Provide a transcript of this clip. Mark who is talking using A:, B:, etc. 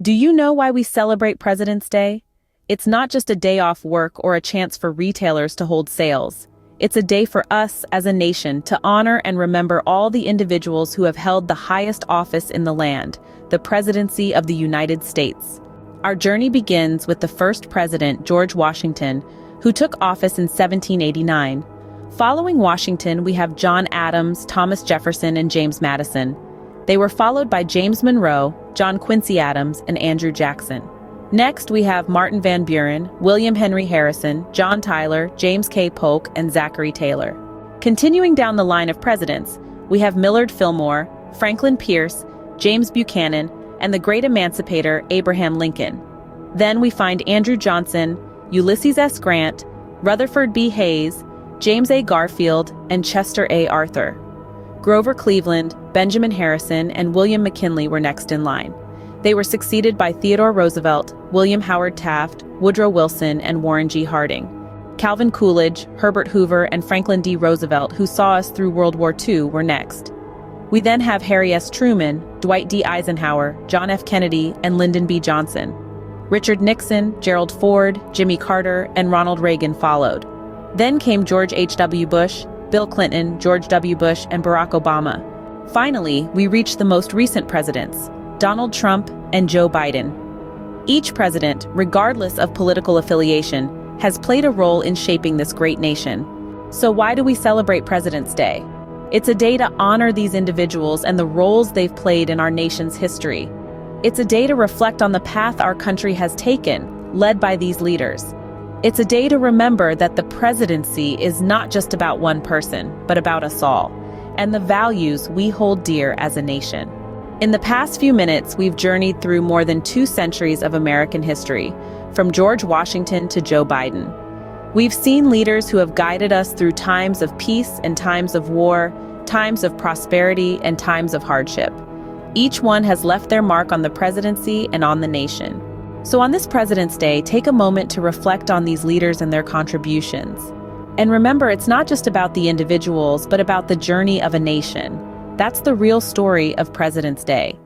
A: Do you know why we celebrate President's Day? It's not just a day off work or a chance for retailers to hold sales. It's a day for us as a nation to honor and remember all the individuals who have held the highest office in the land, the Presidency of the United States. Our journey begins with the first president, George Washington, who took office in 1789. Following Washington, we have John Adams, Thomas Jefferson, and James Madison. They were followed by James Monroe, John Quincy Adams, and Andrew Jackson. Next, we have Martin Van Buren, William Henry Harrison, John Tyler, James K. Polk, and Zachary Taylor. Continuing down the line of presidents, we have Millard Fillmore, Franklin Pierce, James Buchanan, and the great emancipator Abraham Lincoln. Then we find Andrew Johnson, Ulysses S. Grant, Rutherford B. Hayes, James A. Garfield, and Chester A. Arthur. Grover Cleveland, Benjamin Harrison, and William McKinley were next in line. They were succeeded by Theodore Roosevelt, William Howard Taft, Woodrow Wilson, and Warren G. Harding. Calvin Coolidge, Herbert Hoover, and Franklin D. Roosevelt, who saw us through World War II, were next. We then have Harry S. Truman, Dwight D. Eisenhower, John F. Kennedy, and Lyndon B. Johnson. Richard Nixon, Gerald Ford, Jimmy Carter, and Ronald Reagan followed. Then came George H.W. Bush, Bill Clinton, George W. Bush, and Barack Obama. Finally, we reach the most recent presidents, Donald Trump and Joe Biden. Each president, regardless of political affiliation, has played a role in shaping this great nation. So why do we celebrate President's Day? It's a day to honor these individuals and the roles they've played in our nation's history. It's a day to reflect on the path our country has taken, led by these leaders. It's a day to remember that the presidency is not just about one person, but about us all, and the values we hold dear as a nation. In the past few minutes, we've journeyed through more than 2 centuries of American history, from George Washington to Joe Biden. We've seen leaders who have guided us through times of peace and times of war, times of prosperity and times of hardship. Each one has left their mark on the presidency and on the nation. So on this President's Day, take a moment to reflect on these leaders and their contributions. And remember, it's not just about the individuals, but about the journey of a nation. That's the real story of President's Day.